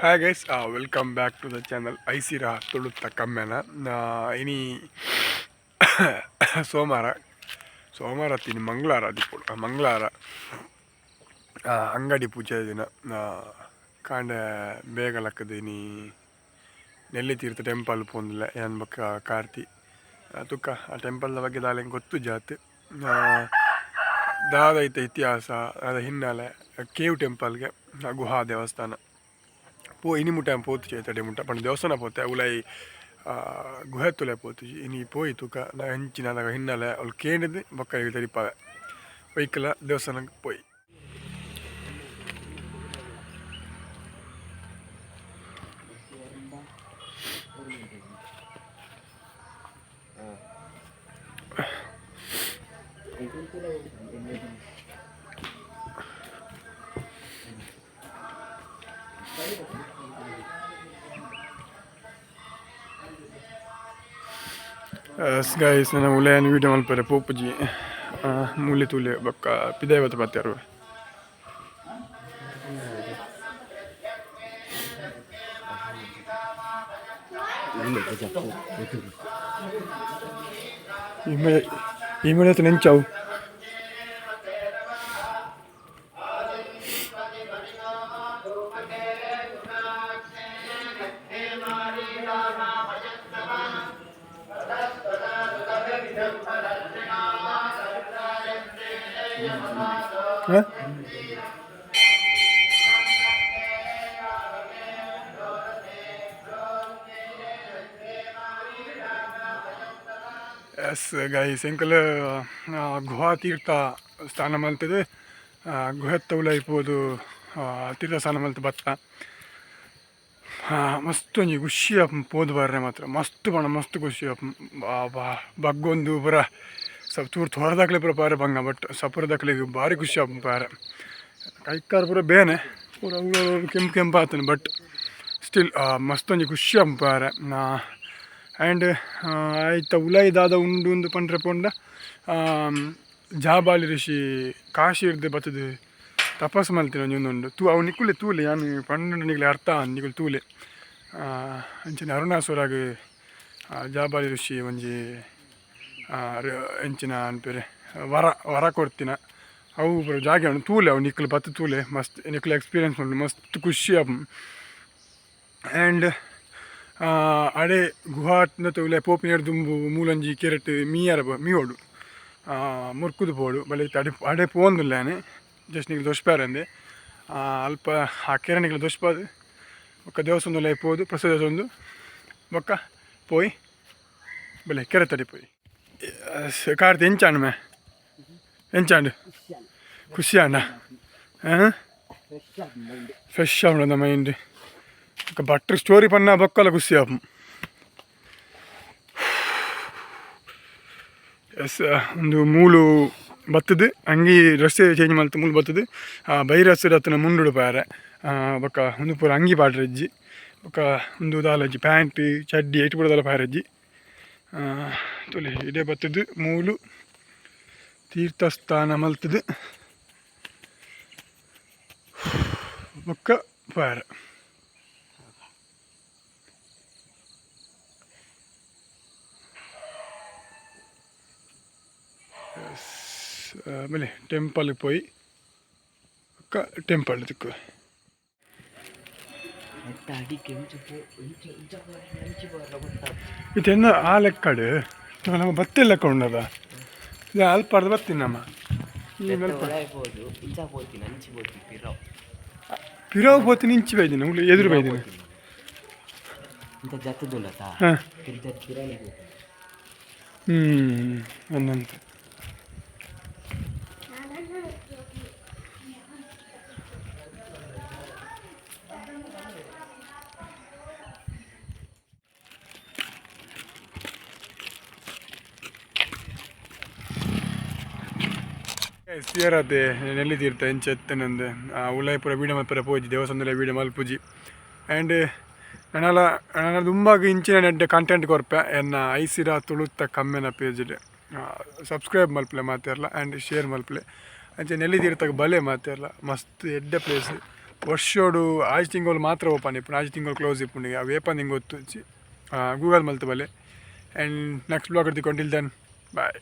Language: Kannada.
Hi guys, welcome back to the channel ಐಸಿರಾ ತುಳುತ್ತ ಕಮ್ಮೆನ ಇನಿ ಸೋಮವಾರ ತಿನಿ ಮಂಗಳವಾರ ದಿಪ್ಪುಡು ಮಂಗಳವಾರ ಅಂಗಡಿ ಪೂಜೆ ದಿನ ಕಾಂಡೆ ಬೇಗ ಲಕ್ಕದ ಇನಿ ನೆಲ್ಲಿ ತೀರ್ಥ ಟೆಂಪಲ್ ಪೋಂದಿಲ್ಲ ಏನ್ ಬಕ್ಕ ಕಾರ್ತಿ ತುಕ್ಕ ಆ ಟೆಂಪಲ್ದ ಬಗ್ಗೆ ದಾಲೆ ಗೊತ್ತು ಜಾತ್ ದಾದೈತ ಇತಿಹಾಸ ಅದ ಹಿನ್ನೆಲೆ ಕೇವ್ ಟೆಂಪಲ್ಗೆ ಗುಹಾ ದೇವಸ್ಥಾನ ಇನಿ ಮುಟ್ಟ ಪೋತು ಚೇತಡೆ ಮುಟ್ಟ ಪಂಡ ದೇವಸ್ಥಾನ ಪೋತೆ ಉಲೈ ಗುಹೆ ತುಲೆ ಪೋತು ಇನಿ ಪೋಯಿ ತುಕ ನಾ ಹೆಂಚಿನ ಹಿನ್ನೆಲೆ ಅವ್ಳು ಕೇಳಿದ್ದು ಬೊಕ್ಕ ತರಿಪಾವೆ ಒಯ್ಕಲ ದೇವಸ್ಥಾನಕ್ಕೆ ಪೋಯಿ ಗೈಸ್ ನನ್ನ ಉಲೆಯನ್ನು ವೀಡಿಯೋ ಮಲ್ಪರೆ ಪೋಪುಜಿ ಮೂಲೆ ತೂಲೆ ಬೊಕ್ಕ ಪಿದಾಯವತ್ತು ಬರ್ತಾರು ಈ ಮೇಲೆ ನೆಂಚಾವು ಎಸ್ ಗೈಸ್ ಎಂಕಲ್ ಗುಹಾ ತೀರ್ಥ ಸ್ನಾನ ಮಲ್ತದೆ ಗುಹೆ ತೌಲೈಪೋದು ತೀರ್ಥ ಸ್ನಾನ ಮಲ್ತು ಬತ್ತ ಮಸ್ತ್ ಒಂಜಿ ಖುಷಿ ಪೋದು ಬರ್ರೆ ಮಾತ್ರ ಮಸ್ತ್ ಬಣ್ಣ ಮಸ್ತ್ ಖುಷಿ ಬಗ್ಗೊಂದು ಪೂರ ಸ್ವಲ್ಪ ತೂರು ಹೊರದಾಕ್ಲೆ ಪೂರ ಪಾರೆ ಬಂಗ ಬಟ್ ಸಪುರದಾಕ್ಲಿಗೆ ಭಾರಿ ಖುಷಿ ಪಾರೆ ಕೈಕಾರ ಪೂರ ಬೇನೆ ಪೂರ ಕೆಂಪು ಆತನು ಬಟ್ ಸ್ಟಿಲ್ ಮಸ್ತ್ ಒಂಜಿ ಖುಷಿ ಪಾರೆ ಆ್ಯಂಡ್ ಆಯ್ತ ಉಲೈದಾದ ಉಂಡು ಒಂದು ಪಂಡ್ರೆ ಪೋಂಡ ಜಾಬಾಲಿ ಋಷಿ ಕಾಶಿ ಇರ್ದೆ ಬತ್ತದು ತಪಸ್ ಮಲ್ತಿನ ಒಂದೊಂದು ಅವು ನಿಕ್ಕುಲೆ ತೂಲೆ ನಾನು ಪಂಡು ನಿಗ್ಲೆ ಅರ್ಥ ನಿಕ್ಕುಲೆ ತೂಲೆ ಅಂಚಿನ ಅರುಣಾಸುರಾಗ ಜಾಬಾಲಿ ಋಷಿ ಒಂಜಿ ಎಂಚಿನ ಅನ್ಪೇರೆ ವರ ಕೊಡ್ತಿನ ಅವು ಬರೋ ಜಾಗ ತೂಲೆ ಅವು ನಿಕ್ಕಲು ಬತ್ತು ತೂಲೆ ಮಸ್ತ್ ನಿಕ್ಕಲು ಎಕ್ಸ್ಪೀರಿಯನ್ಸ್ ಉಂಟು ಮಸ್ತ್ ಖುಷಿ ಆ್ಯಂಡ್ ಅಡೆ ಗುಹಾಟ್ನ ತೂಲೆ ಪೋಪಿನ ದುಂಬು ಮೂಲಂಜಿ ಕೆರೆಟ್ ಮೀಯೋಡು ಮುರ್ಕುದು ಪೋಡು ಬಲೆ ಅಡೆ ಪೋಂದುಲ್ಲೇನೆ ಜಸ್ಟ್ ನಿಗ್ಲು ದೊಷ್ಪಾರಂದೆ ಅಲ್ಪ ಆ ಕೆರೆ ನಿಗ್ಲು ದೊಷ್ಪಾದು ಒಕ್ಕ ದೇವಸ್ಥಾನದಲ್ಲಿ ಪೋದು ಪ್ರಸಾದ ಒಂದು ಬೊಕ್ಕ ಪೋಯಿ ಬಲೆ ಕೆರೆ ತಡಿ ಪೋಯಿ ಕಾರ್ತಿ ಎಂಚಾಂಡು ಮೇ ಎಂಚಾಂಡು ಖುಷಿ ಅಣ್ಣ ಫ್ರೆಶ್ ಆಗ ಮೈಂಡ್ ಬಟ್ರ್ ಸ್ಟೋರಿ ಪನ್ನ ಬೊಕ್ಕಲ್ಲ ಖುಷಿ ಆಪು ಎಸ್ ಒಂದು ಮೂಲು ಬತ್ತದು ಅಂಗಿ ಡ್ರೆಸ್ ಚೇಂಜ್ ಮಾಡ್ತು ಮೂಲು ಬತ್ತದು ಬೈರಸ್ಸು ಹತ್ತಿನ ಮುಂಡುಡು ಪಾರೆ ಬೊಕ್ಕ ಒಂದು ಪೂರ ಅಂಗಿ ಪಾಡ್ರಜ್ಜಿ ಬೊಕ್ಕ ಒಂದು ದಾಲಜ್ಜಿ ಪ್ಯಾಂಟ್ ಚಡ್ಡಿ ಐಟು ಪೂರದಲ್ಲ ಪಾರಜ್ಜಿ ತುಲೆ ಇದೇ ಬತ್ತದು ಮೂಲು ತೀರ್ಥಸ್ಥಾನ ಮಲ್ತದು ಬೊಕ್ಕ ಪಾರ ಆಮೇಲೆ ಟೆಂಪಲ್ಗೆ ಪೋಯಿ ಟೆಂಪಲ್ ದಿಕ್ಕು ಇದೆನ್ನ ಆ ಲೆಕ್ಕಡು ನಮ್ಮ ಬತ್ತೆ ಲೆಕ್ಕ ಉಂಡದ ಇದು ಅಲ್ಪಾರ್ದು ಬರ್ತೀನಿ ನಮ್ಮ ಪಿರೋವು ಪೋತೀನಿ ಇಂಚಿ ಬೈದಿನ ಎದುರು ಬೈದಿನ ಅನ್ನಂತ ಸೇರತ್ತೆ ನೆಲ್ಲಿ ತೀರ್ಥ ಎಂಚೆತ್ತನಂದು ಉಲಾಯ್ಪುರ ವೀಡಿಯೋ ಮಲ್ಪರ ಪೋಜಿ ದೇವಸ್ಥಾನದಲ್ಲಿ ವೀಡಿಯೋ ಮಲ್ಪುಜಿ ಆ್ಯಂಡ್ ನನ್ನ ತುಂಬ ಇಂಚಿನ ನೆಡ್ಡೆ ಕಂಟೆಂಟ್ ಕೊರ್ಪೆ ಎನ್ನ ಐಸಿರಾ ತುಳುತ್ತ ಕಮ್ಮೆನ ಪೇಜ್ಡ್ ಸಬ್ಸ್ಕ್ರೈಬ್ ಮಲ್ಪಲೆ ಮಾತಾರಲ್ಲ ಆ್ಯಂಡ್ ಶೇರ್ ಮಲ್ಪಲೆ ಅಂಚೆ ನೆಲ್ಲಿ ತೀರ್ಥಕ್ಕೆ ಬಲೆ ಮಾತಾರಲ್ಲ ಮಸ್ತ್ ಎಡ್ಡೆ ಪ್ಲೇಸ್ ವರ್ಷೋಡು ಆಜ್ ತಿಂಗಳು ಮಾತ್ರ ಓಪನ್ ಇಪ್ಪುಂಡು ಆಜ್ ತಿಂಗಳು ಕ್ಲೋಸ್ ಇಪ್ಪುಂಡು ಅವು ಏಪಂದು ಹಿಂಗೆ ಗೊತ್ತು ಗೂಗಲ್ ಮಲ್ತು ಬಲೆ and next blog till then bye.